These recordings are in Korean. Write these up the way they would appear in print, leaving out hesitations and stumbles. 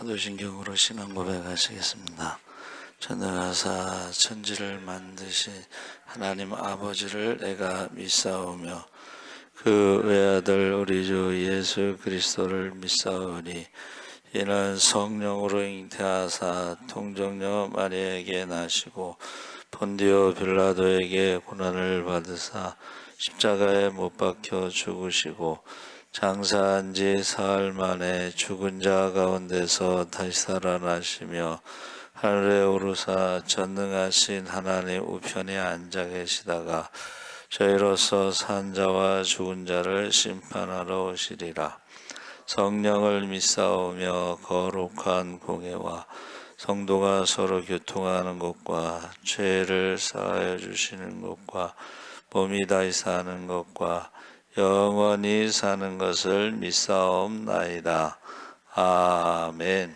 사도신경으로 신앙 고백하시겠습니다. 전능하사 천지를 만드신 하나님 아버지를 내가 믿사오며 그 외아들 우리 주 예수 그리스도를 믿사오니 이는 성령으로 잉태하사 통정녀 마리아에게 나시고 본디오 빌라도에게 고난을 받으사 십자가에 못 박혀 죽으시고 장사한 지 사흘 만에 죽은 자 가운데서 다시 살아나시며 하늘에 오르사 전능하신 하나님 우편에 앉아 계시다가 저희로서 산 자와 죽은 자를 심판하러 오시리라. 성령을 믿사오며 거룩한 공예와 성도가 서로 교통하는 것과 죄를 사하여 주시는 것과 몸이 다시 사는 것과 영원히 사는 것을 믿사옵나이다. 아멘.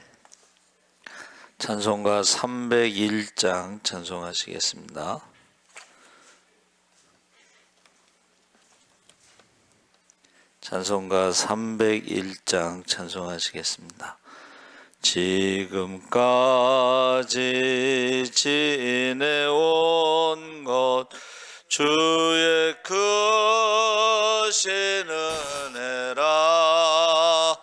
찬송가 301장 찬송하시겠습니다. 찬송가 301장 찬송하시겠습니다. 지금까지 지내온 것 주의 크신 은혜라.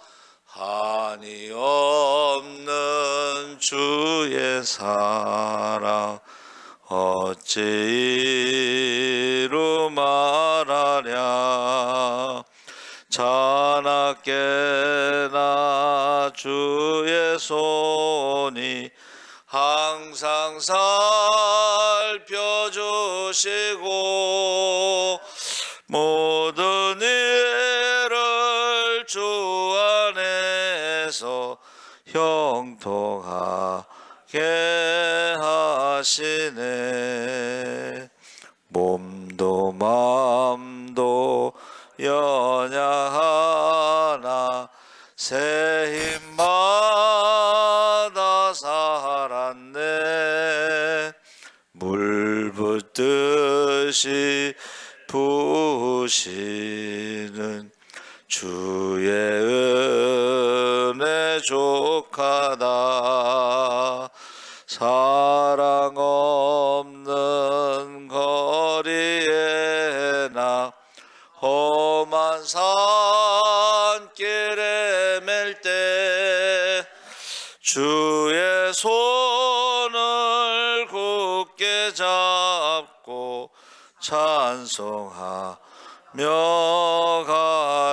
한이 없는 주의 사랑 어찌 이루 말하랴. 자나깨나 주의 손이 항상 살펴주시고 모든 일을 주 안에서 형통하게 하시네. 몸도 맘도 연약하나 새 힘마다 살았네. 물 붓듯이 부으시는 주의 은혜 족하다. 사랑 없는 거리에 나 험한 산길에 맬 때 주의 손을 굳게 잡고 찬송하며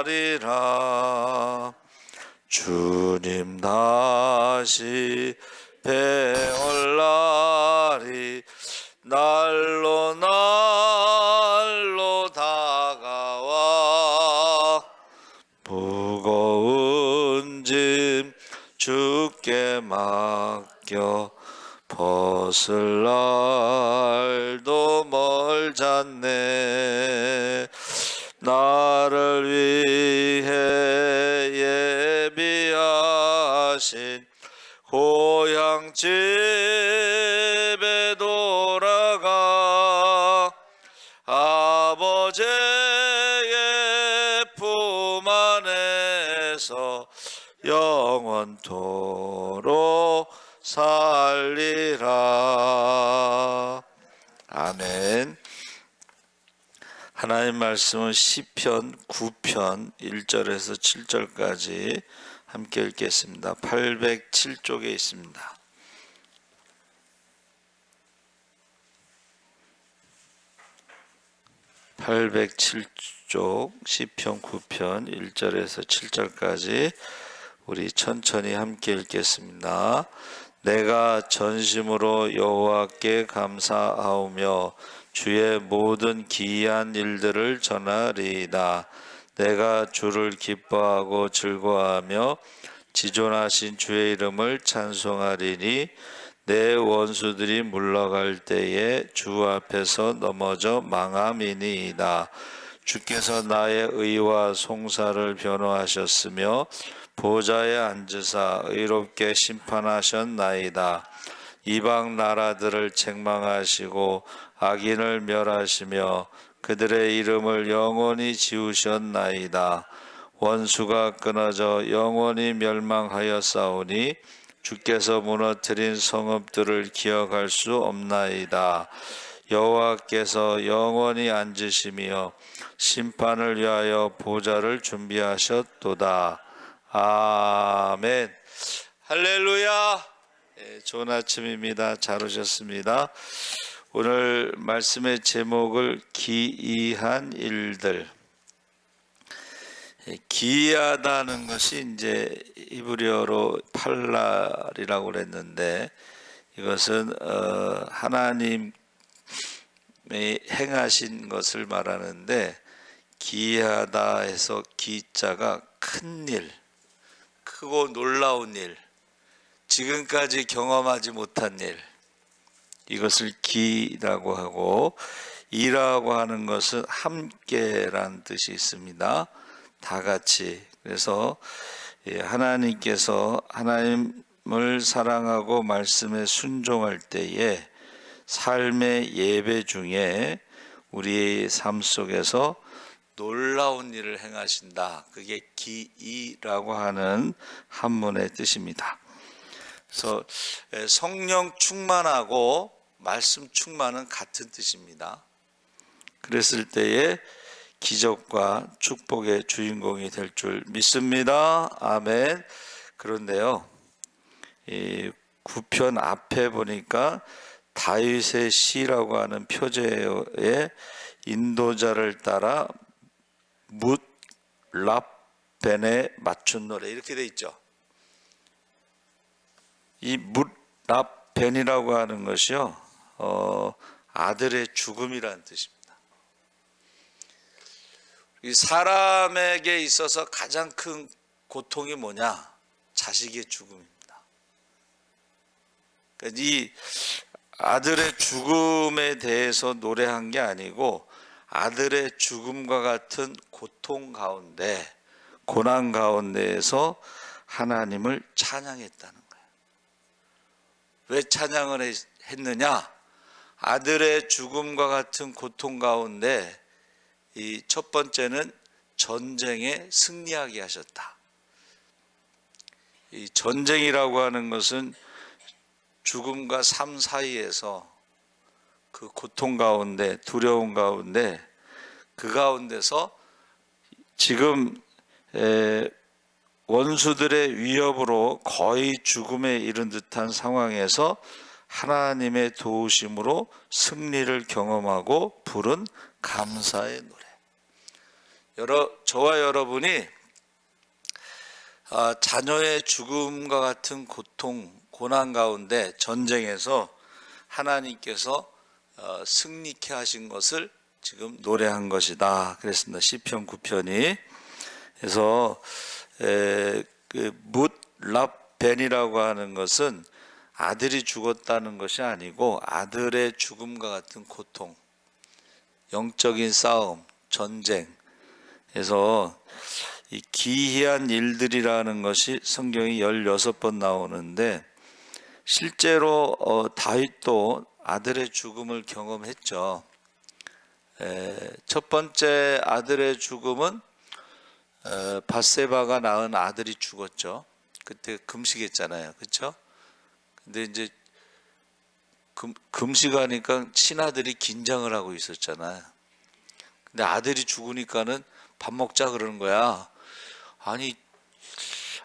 가리라. 주님 다시 배올 날이 날로 날로 다가와 무거운 짐 주께 맡겨 벗을 날도 멀잖네. 나를 위해 예비하신 고향 집에 돌아가 아버지의 품 안에서 영원토록 살리라. 아멘. 하나님 말씀은 시편 9편 1절에서 7절까지 함께 읽겠습니다. 807쪽에 있습니다. (807쪽) 시편 9편 1절에서 7절까지 우리 천천히 함께 읽겠습니다. 내가 전심으로 여호와께 감사하오며 주의 모든 기이한 일들을 전하리이다. 내가 주를 기뻐하고 즐거워하며 지존하신 주의 이름을 찬송하리니 내 원수들이 물러갈 때에 주 앞에서 넘어져 망함이니이다. 주께서 나의 의와 송사를 변호하셨으며 보좌에 앉으사 의롭게 심판하셨나이다. 이방 나라들을 책망하시고 악인을 멸하시며 그들의 이름을 영원히 지우셨나이다. 원수가 끊어져 영원히 멸망하였사오니 주께서 무너뜨린 성읍들을 기억할 수 없나이다. 여호와께서 영원히 앉으시며 심판을 위하여 보좌를 준비하셨도다. 아멘. 할렐루야. 좋은 아침입니다. 잘 오셨습니다. 오늘 말씀의 제목을 기이한 일들. 기이하다는 것이 이제 히브리어로 팔랄이라고 그랬는데, 이것은 하나님이 행하신 것을 말하는데, 기이하다 해서 기자가 큰 일, 크고 놀라운 일, 지금까지 경험하지 못한 일, 이것을 기라고 하고, 이라고 하는 것은 함께란 뜻이 있습니다. 다 같이. 그래서 하나님께서 하나님을 사랑하고 말씀에 순종할 때에 삶의 예배 중에 우리의 삶 속에서 놀라운 일을 행하신다. 그게 기이라고 하는 한문의 뜻입니다. 그래서 성령 충만하고 말씀 충만은 같은 뜻입니다. 그랬을 때에 기적과 축복의 주인공이 될 줄 믿습니다. 아멘. 그런데요, 이 9편 앞에 보니까 다윗의 시라고 하는 표제어에 인도자를 따라 뭇 랍벤에 맞춘 노래, 이렇게 돼 있죠. 이 뭇 랍벤이라고 하는 것이요, 아들의 죽음이라는 뜻입니다. 이 사람에게 있어서 가장 큰 고통이 뭐냐? 자식의 죽음입니다. 그러니까 이 아들의 죽음에 대해서 노래한 게 아니고, 아들의 죽음과 같은 고통 가운데, 고난 가운데에서 하나님을 찬양했다는 거예요. 왜 찬양을 했느냐? 아들의 죽음과 같은 고통 가운데 이 첫 번째는 전쟁에 승리하게 하셨다. 이 전쟁이라고 하는 것은 죽음과 삶 사이에서 그 고통 가운데, 두려움 가운데, 그 가운데서 지금 원수들의 위협으로 거의 죽음에 이른 듯한 상황에서 하나님의 도우심으로 승리를 경험하고 부른 감사의 노래. 저와 여러분이 자녀의 죽음과 같은 고통, 고난 가운데 전쟁에서 하나님께서 승리케 하신 것을 지금 노래한 것이다. 그랬습니다. 시편 9편이. 그래서 뭇 랍벤이라고 하는 것은 아들이 죽었다는 것이 아니고, 아들의 죽음과 같은 고통, 영적인 싸움, 전쟁. 그래서 이 기이한 일들이라는 것이 성경이 16번 나오는데, 실제로 다윗도 아들의 죽음을 경험했죠. 첫 번째 아들의 죽음은 밧세바가 낳은 아들이 죽었죠. 그때 금식했잖아요. 그렇죠? 근데 이제 금식하니까 신하들이 긴장을 하고 있었잖아요. 근데 아들이 죽으니까는 밥 먹자 그러는 거야. 아니,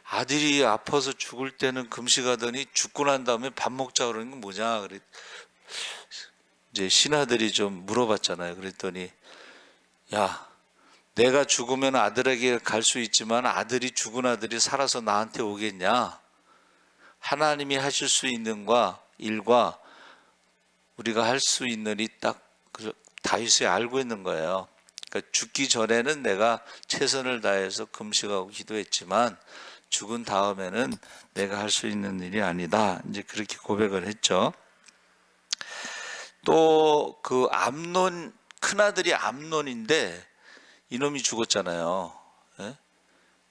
아들이 아파서 죽을 때는 금식하더니 죽고 난 다음에 밥 먹자 그러는 건 뭐냐. 그래. 이제 신하들이 좀 물어봤잖아요. 그랬더니, 야, 내가 죽으면 아들에게 갈 수 있지만 아들이 죽은 아들이 살아서 나한테 오겠냐? 하나님이 하실 수 있는 일과 우리가 할 수 있는 일이 딱 다윗이 알고 있는 거예요. 그러니까 죽기 전에는 내가 최선을 다해서 금식하고 기도했지만 죽은 다음에는 내가 할 수 있는 일이 아니다. 이제 그렇게 고백을 했죠. 또 그 암논, 큰아들이 암논인데 이놈이 죽었잖아요.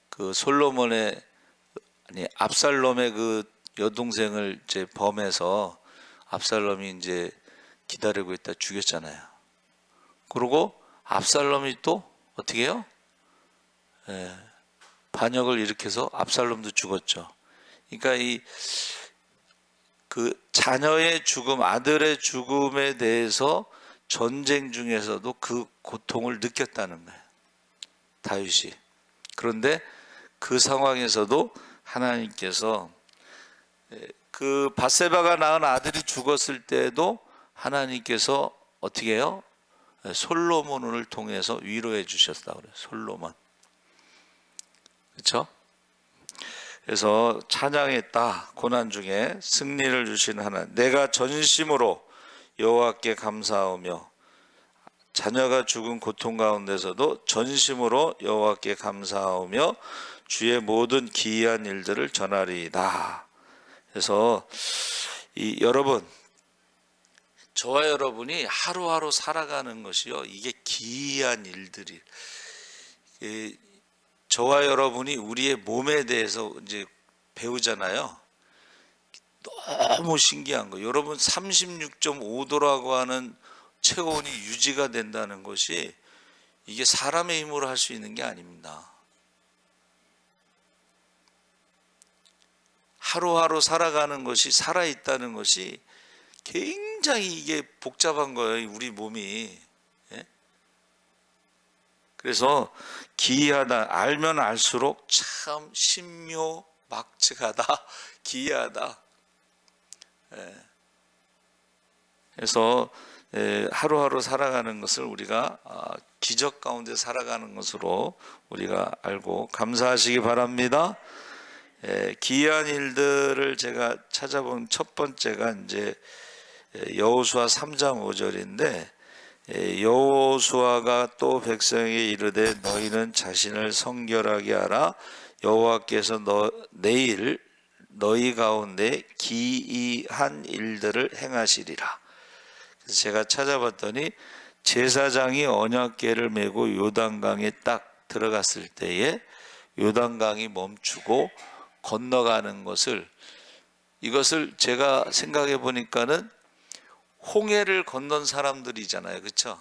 그 솔로몬의, 압살롬의 그 여동생을 이제 범해서 압살롬이 이제 기다리고 있다 죽였잖아요. 그리고 압살롬이 또 어떻게 해요? 반역을 일으켜서 압살롬도 죽었죠. 그러니까 그 자녀의 죽음, 아들의 죽음에 대해서 전쟁 중에서도 그 고통을 느꼈다는 거예요, 다윗이. 그런데 그 상황에서도 하나님께서 그 밧세바가 낳은 아들이 죽었을 때도 하나님께서 어떻게 해요? 솔로몬을 통해서 위로해 주셨다고 그래요. 솔로몬. 그렇죠? 그래서 찬양했다. 고난 중에 승리를 주신 하나님. 내가 전심으로 여호와께 감사하며, 자녀가 죽은 고통 가운데서도 전심으로 여호와께 감사하며 주의 모든 기이한 일들을 전하리이다. 그래서 여러분, 저와 여러분이 하루하루 살아가는 것이요, 이게 기이한 일들이, 저와 여러분이 우리의 몸에 대해서 이제 배우잖아요. 너무 신기한 거. 여러분 36.5도라고 하는 체온이 유지가 된다는 것이, 이게 사람의 힘으로 할 수 있는 게 아닙니다. 하루하루 살아가는 것이, 살아있다는 것이 굉장히 이게 복잡한 거예요, 우리 몸이. 그래서 기이하다, 알면 알수록 참 신묘막측하다, 기이하다. 그래서 하루하루 살아가는 것을 우리가 기적 가운데 살아가는 것으로 우리가 알고 감사하시기 바랍니다. 기이한 일들을 제가 찾아본 첫 번째가 이제 여호수아 3장 5절인데, 여호수아가 또 백성에게 이르되 너희는 자신을 성결하게 하라. 여호와께서 내일 너희 가운데 기이한 일들을 행하시리라. 그래서 제가 찾아봤더니 제사장이 언약궤를 메고 요단강에 딱 들어갔을 때에 요단강이 멈추고 건너가는 것을, 이것을 제가 생각해 보니까는 홍해를 건넌 사람들이잖아요, 그렇죠?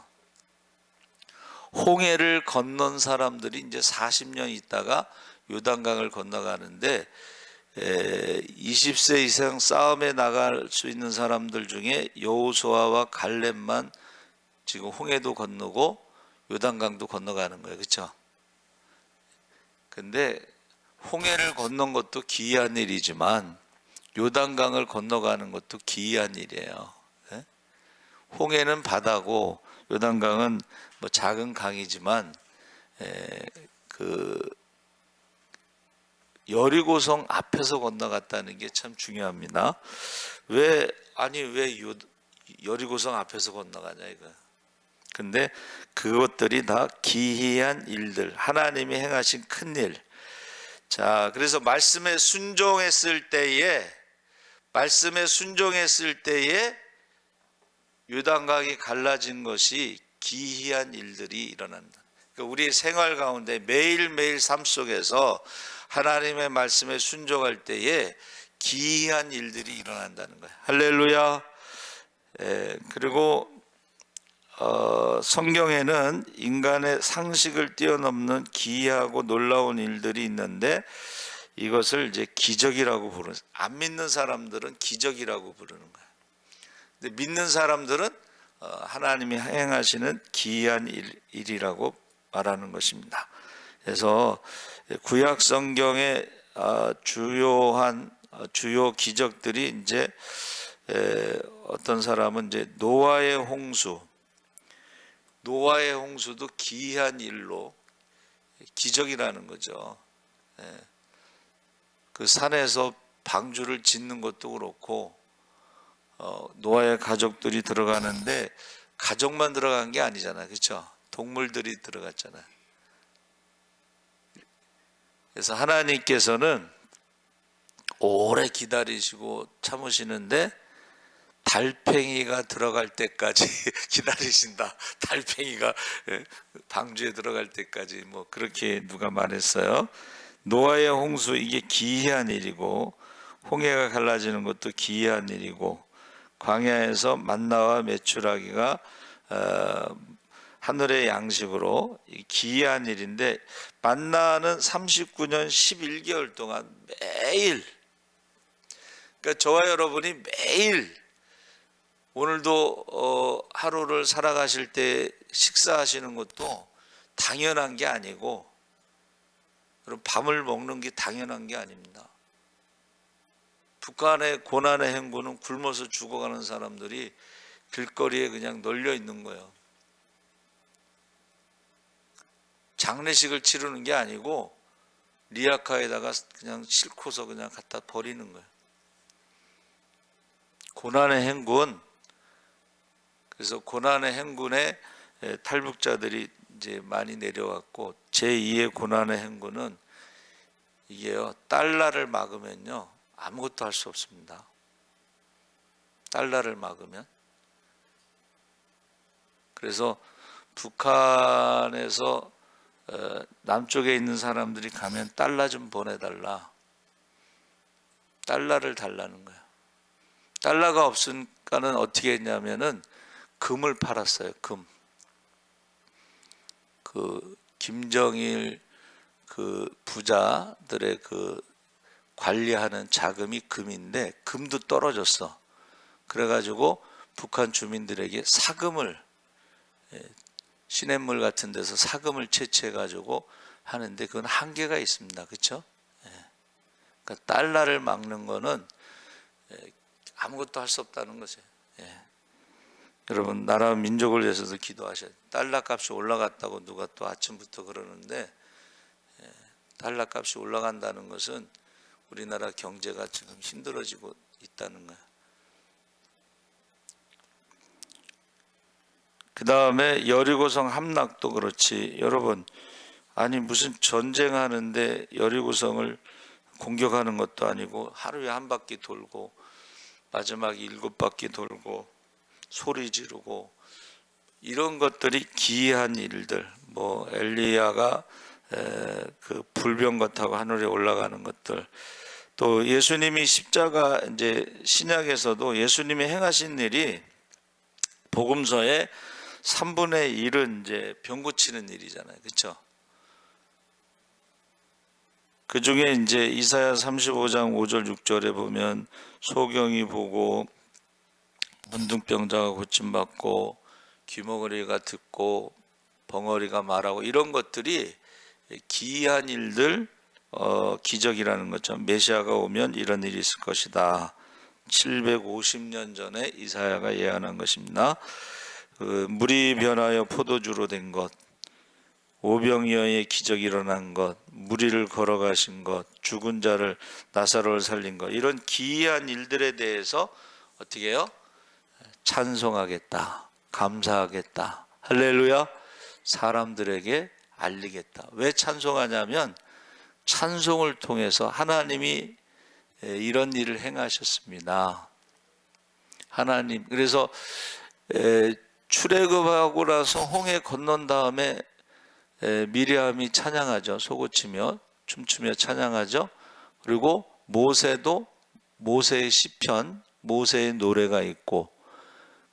홍해를 건넌 사람들이 이제 40년 있다가 요단강을 건너가는데, 20세 이상 싸움에 나갈 수 있는 사람들 중에 여호수아와 갈렙만 지금 홍해도 건너고 요단강도 건너가는 거예요, 그렇죠? 근데 홍해를 건넌 것도 기이한 일이지만 요단강을 건너가는 것도 기이한 일이에요. 홍해는 바다고 요단강은 뭐 작은 강이지만, 그 여리고성 앞에서 건너갔다는 게 참 중요합니다. 왜 여리고성 앞에서 건너가냐 이거. 근데 그것들이 다 기이한 일들, 하나님이 행하신 큰 일. 자, 그래서 말씀에 순종했을 때에 요단강이 갈라진 것이 기이한 일들이 일어난다. 그러니까 우리 생활 가운데 매일매일 삶 속에서 하나님의 말씀에 순종할 때에 기이한 일들이 일어난다는 거예요. 할렐루야. 그리고 성경에는 인간의 상식을 뛰어넘는 기이하고 놀라운 일들이 있는데, 이것을 이제 기적이라고 부르는, 안 믿는 사람들은 기적이라고 부르는 거예요. 근데 믿는 사람들은 하나님이 행하시는 기이한 일이라고 말하는 것입니다. 그래서 구약 성경의 주요 기적들이 이제, 어떤 사람은 이제 노아의 홍수도 기이한 일로 기적이라는 거죠. 그 산에서 방주를 짓는 것도 그렇고, 노아의 가족들이 들어가는데 가족만 들어간 게 아니잖아요, 그렇죠? 동물들이 들어갔잖아요. 그래서 하나님께서는 오래 기다리시고 참으시는데 달팽이가 들어갈 때까지 기다리신다. 달팽이가 방주에 들어갈 때까지, 뭐 그렇게 누가 말했어요. 노아의 홍수, 이게 기이한 일이고, 홍해가 갈라지는 것도 기이한 일이고, 광야에서 만나와 메추라기가 하늘의 양식으로 기이한 일인데, 만나는 39년 11개월 동안 매일 그러니까 저와 여러분이 매일 오늘도 하루를 살아가실 때 식사하시는 것도 당연한 게 아니고, 그럼 밤을 먹는 게 당연한 게 아닙니다. 북한의 고난의 행군은 굶어서 죽어가는 사람들이 길거리에 그냥 널려 있는 거예요. 장례식을 치르는 게 아니고 리아카에다가 그냥 싣고서 그냥 갖다 버리는 거예요. 고난의 행군. 그래서 고난의 행군에 탈북자들이 이제 많이 내려왔고, 제2의 고난의 행군은 이게요, 달러를 막으면요 아무것도 할 수 없습니다. 달러를 막으면. 그래서 북한에서 남쪽에 있는 사람들이 가면 달러 좀 보내달라, 달러를 달라는 거예요. 달러가 없으니까는 어떻게 했냐면은 금을 팔았어요. 금. 그 김정일 그 부자들의 그 관리하는 자금이 금인데 금도 떨어졌어. 그래가지고 북한 주민들에게 사금을, 시냇물 같은 데서 사금을 채취해가지고 하는데 그건 한계가 있습니다. 그렇죠? 그러니까 달러를 막는 거는 아무것도 할 수 없다는 거죠. 여러분, 나라 민족을 위해서도 기도하셔야 돼요. 달러 값이 올라갔다고 누가 또 아침부터 그러는데, 달러 값이 올라간다는 것은 우리나라 경제가 지금 힘들어지고 있다는 거예요. 그 다음에 여리고성 함락도 그렇지. 여러분, 아니 무슨 전쟁하는데 여리고성을 공격하는 것도 아니고 하루에 한 바퀴 돌고 마지막 7바퀴 돌고 소리 지르고, 이런 것들이 기이한 일들, 뭐 엘리야가 그 불병거 타고 하늘에 올라가는 것들, 또 예수님이 십자가, 이제 신약에서도 예수님이 행하신 일이 복음서에 3분의 1은 이제 병 고치는 일이잖아요. 그렇죠? 그 중에 이제 이사야 35장 5절 6절에 보면 소경이 보고 문둥병자가 고침받고 귀머거리가 듣고 벙어리가 말하고, 이런 것들이 기이한 일들, 기적이라는 거죠. 메시아가 오면 이런 일이 있을 것이다. 750년 전에 이사야가 예언한 것입니다. 물이 변하여 포도주로 된 것, 오병이어의 기적이 일어난 것, 무리를 걸어가신 것, 죽은 자를 나사로를 살린 것, 이런 기이한 일들에 대해서 어떻게 해요? 찬송하겠다, 감사하겠다, 할렐루야, 사람들에게 알리겠다. 왜 찬송하냐면 찬송을 통해서 하나님이 이런 일을 행하셨습니다. 하나님, 그래서 출애굽하고 나서 홍해 건넌 다음에 미리암이 찬양하죠. 소고치며 춤추며 찬양하죠. 그리고 모세도 모세의 시편, 모세의 노래가 있고,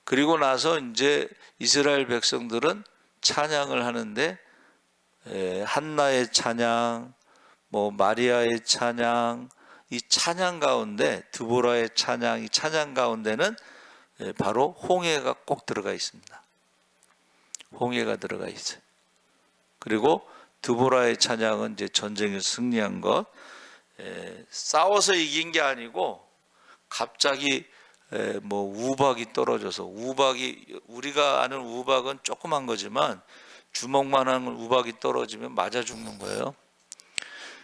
그리고 나서 이제 이스라엘 백성들은 찬양을 하는데 한나의 찬양, 뭐 마리아의 찬양, 이 찬양 가운데 드보라의 찬양, 이 찬양 가운데는 바로 홍해가 꼭 들어가 있습니다. 홍해가 들어가 있어요. 그리고 드보라의 찬양은 이제 전쟁에서 승리한 것, 싸워서 이긴 게 아니고 갑자기 뭐 우박이 떨어져서, 우박이, 우리가 아는 우박은 조그만 거지만 주먹만한 우박이 떨어지면 맞아 죽는 거예요.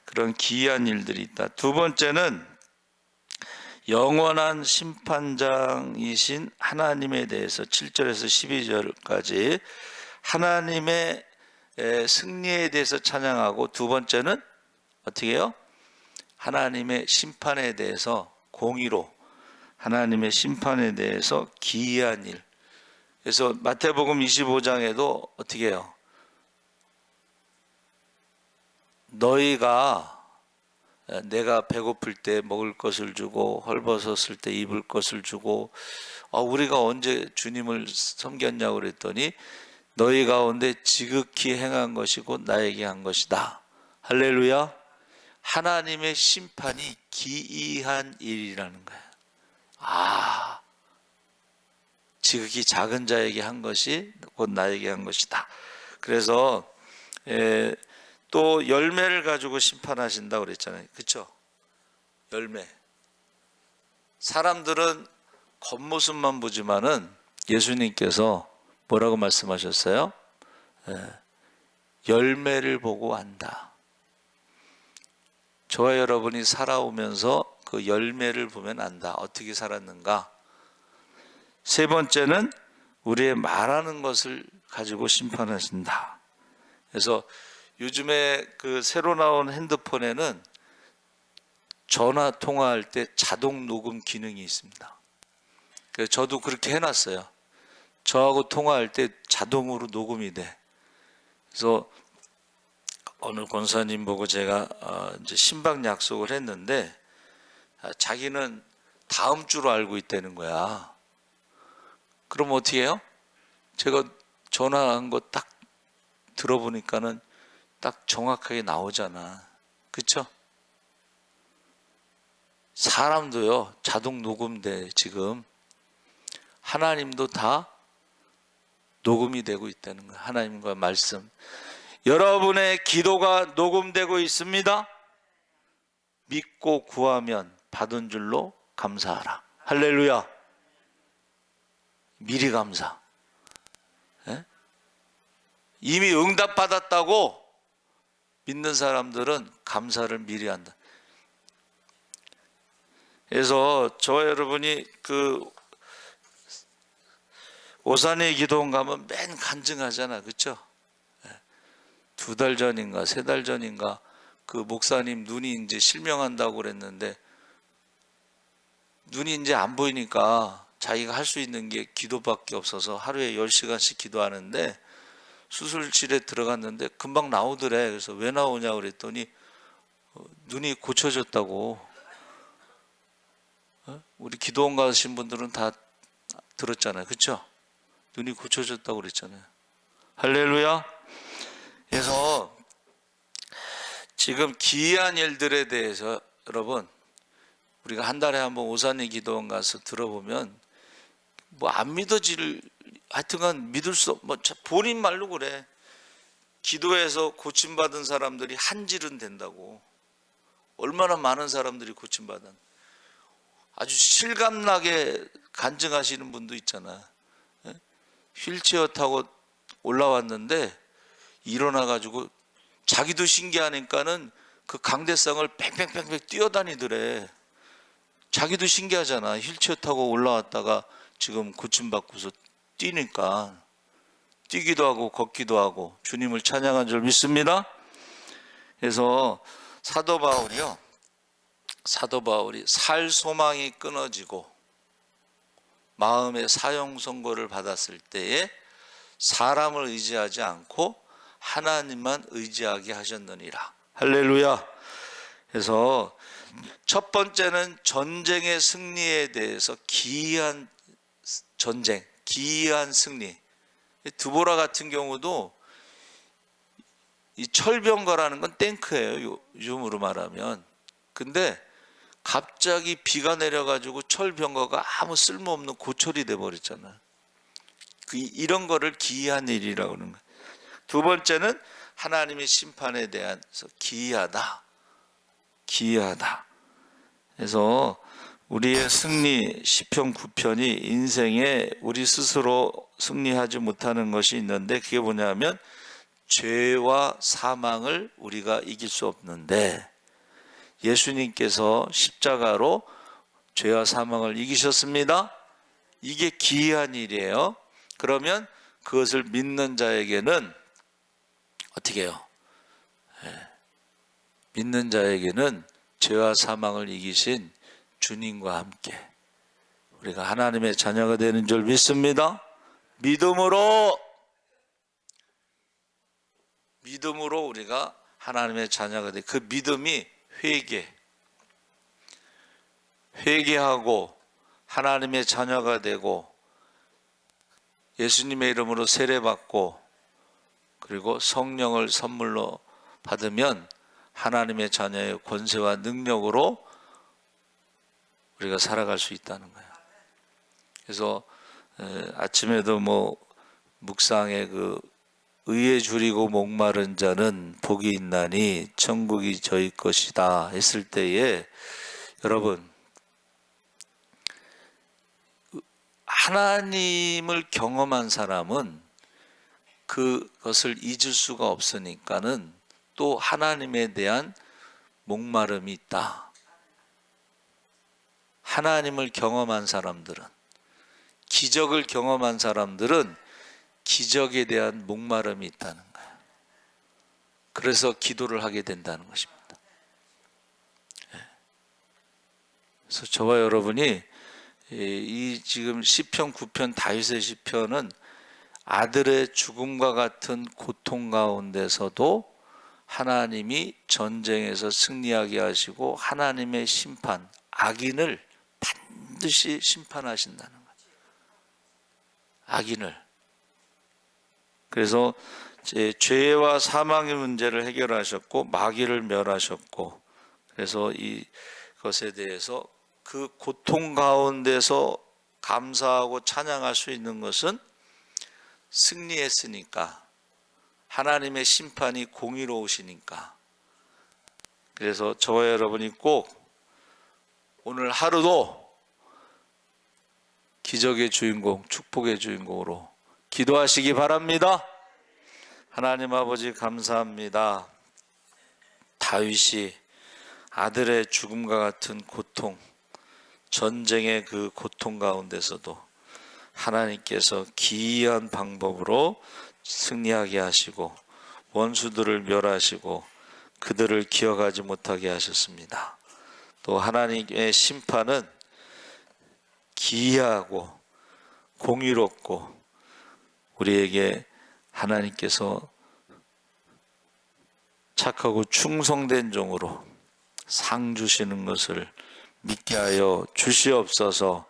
그런 기이한 일들이 있다. 두 번째는 영원한 심판장이신 하나님에 대해서 7절에서 12절까지 하나님의 승리에 대해서 찬양하고, 두 번째는 어떻게 해요? 하나님의 심판에 대해서 공의로, 하나님의 심판에 대해서 기이한 일. 그래서 마태복음 25장에도 어떻게 해요? 너희가 내가 배고플 때 먹을 것을 주고 헐벗었을 때 입을 것을 주고, 우리가 언제 주님을 섬겼냐고 그랬더니 너희 가운데 지극히 행한 것이고 나에게 한 것이다. 할렐루야. 하나님의 심판이 기이한 일이라는 거예요. 아, 지극히 작은 자에게 한 것이 곧 나에게 한 것이다. 그래서 또 열매를 가지고 심판하신다고 그랬잖아요. 그렇죠? 열매. 사람들은 겉모습만 보지만은 예수님께서 뭐라고 말씀하셨어요? 열매를 보고 안다. 저와 여러분이 살아오면서 그 열매를 보면 안다. 어떻게 살았는가? 세 번째는 우리의 말하는 것을 가지고 심판하신다. 그래서 요즘에 그 새로 나온 핸드폰에는 전화 통화할 때 자동 녹음 기능이 있습니다. 그래서 저도 그렇게 해놨어요. 저하고 통화할 때 자동으로 녹음이 돼. 그래서 오늘 권사님 보고 제가 이제 신방 약속을 했는데 자기는 다음 주로 알고 있다는 거야. 그럼 어떻게 해요? 제가 전화한 거 딱 들어보니까는 딱 정확하게 나오잖아. 그쵸? 사람도요, 자동 녹음돼, 지금. 하나님도 다 녹음이 되고 있다는 거예요. 하나님과 말씀. 여러분의 기도가 녹음되고 있습니다. 믿고 구하면 받은 줄로 감사하라. 할렐루야. 미리 감사. 예? 이미 응답받았다고 믿는 사람들은 감사를 미리 한다. 그래서 저와 여러분이 그 오산의 기도원 가면 맨 간증하잖아. 그렇죠? 2달 전인가 3달 전인가 그 목사님 눈이 이제 실명한다고 그랬는데 눈이 이제 안 보이니까 자기가 할 수 있는 게 기도밖에 없어서 하루에 10시간씩 기도하는데 수술실에 들어갔는데 금방 나오더래. 그래서 왜 나오냐고 그랬더니 눈이 고쳐졌다고. 우리 기도원 가신 분들은 다 들었잖아요. 그렇죠? 눈이 고쳐졌다고 그랬잖아요. 할렐루야. 그래서 지금 기이한 일들에 대해서 여러분 우리가 한 달에 한번 오산의 기도원 가서 들어보면 뭐 안 믿어질, 하여튼간 믿을 수, 뭐 본인 말로 그래. 기도해서 고침받은 사람들이 한질은 된다고. 얼마나 많은 사람들이 고침받은. 아주 실감나게 간증하시는 분도 있잖아. 휠체어 타고 올라왔는데 일어나가지고 자기도 신기하니까는 그 강대상을 팽팽팽팽 뛰어다니더래. 자기도 신기하잖아. 휠체어 타고 올라왔다가 지금 고침받고서 뛰니까. 뛰기도 하고 걷기도 하고 주님을 찬양한 줄 믿습니다. 그래서 사도 바울이 살 소망이 끊어지고 마음의 사형 선고를 받았을 때에 사람을 의지하지 않고 하나님만 의지하게 하셨느니라. 할렐루야. 그래서 첫 번째는 전쟁의 승리에 대해서 기이한 전쟁, 기이한 승리. 드보라 같은 경우도 이 철병거라는 건 탱크예요. 요즘으로 말하면. 근데 갑자기 비가 내려가지고 철병거가 아무 쓸모없는 고철이 돼버렸잖아요. 이런 거를 기이한 일이라고 하는 거예요. 두 번째는 하나님의 심판에 대해서 기이하다. 기이하다. 그래서 우리의 승리, 시편 9편이 인생에 우리 스스로 승리하지 못하는 것이 있는데 그게 뭐냐면 죄와 사망을 우리가 이길 수 없는데 예수님께서 십자가로 죄와 사망을 이기셨습니다. 이게 기이한 일이에요. 그러면 그것을 믿는 자에게는 어떻게 해요? 믿는 자에게는 죄와 사망을 이기신 주님과 함께 우리가 하나님의 자녀가 되는 줄 믿습니다. 믿음으로 우리가 하나님의 자녀가 돼. 그 믿음이 회개하고 하나님의 자녀가 되고 예수님의 이름으로 세례받고 그리고 성령을 선물로 받으면 하나님의 자녀의 권세와 능력으로 우리가 살아갈 수 있다는 거예요. 그래서 아침에도 뭐 묵상에 의에 줄이고 목마른 자는 복이 있나니 천국이 저희 것이다 했을 때에, 여러분, 하나님을 경험한 사람은 그것을 잊을 수가 없으니까는 또 하나님에 대한 목마름이 있다. 하나님을 경험한 사람들은, 기적을 경험한 사람들은 기적에 대한 목마름이 있다는 거예요. 그래서 기도를 하게 된다는 것입니다. 그래서 저와 여러분이 이 지금 시편 9편 다윗의 시편은 아들의 죽음과 같은 고통 가운데서도 하나님이 전쟁에서 승리하게 하시고 하나님의 심판, 악인을 반드시 심판하신다는 거예요. 악인을. 그래서 죄와 사망의 문제를 해결하셨고 마귀를 멸하셨고, 그래서 이것에 대해서 그 고통 가운데서 감사하고 찬양할 수 있는 것은 승리했으니까, 하나님의 심판이 공의로우시니까. 그래서 저와 여러분이 꼭 오늘 하루도 기적의 주인공, 축복의 주인공으로 기도하시기 바랍니다. 하나님 아버지 감사합니다. 다윗이 아들의 죽음과 같은 고통, 전쟁의 그 고통 가운데서도 하나님께서 기이한 방법으로 승리하게 하시고 원수들을 멸하시고 그들을 기억하지 못하게 하셨습니다. 또 하나님의 심판은 기이하고 공의롭고 우리에게 하나님께서 착하고 충성된 종으로 상 주시는 것을 믿게 하여 주시옵소서.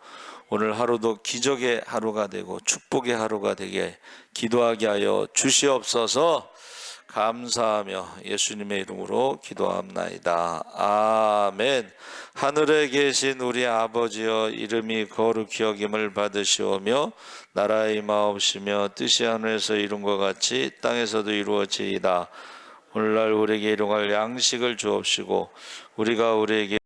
오늘 하루도 기적의 하루가 되고 축복의 하루가 되게 기도하게 하여 주시옵소서. 감사하며 예수님의 이름으로 기도합나이다. 아멘. 하늘에 계신 우리 아버지여, 이름이 거룩히 여김을 받으시오며 나라의 임하옵시며 뜻이 하늘에서 이룬 것 같이 땅에서도 이루어지이다. 오늘날 우리에게 일용할 양식을 주옵시고 우리가 우리에게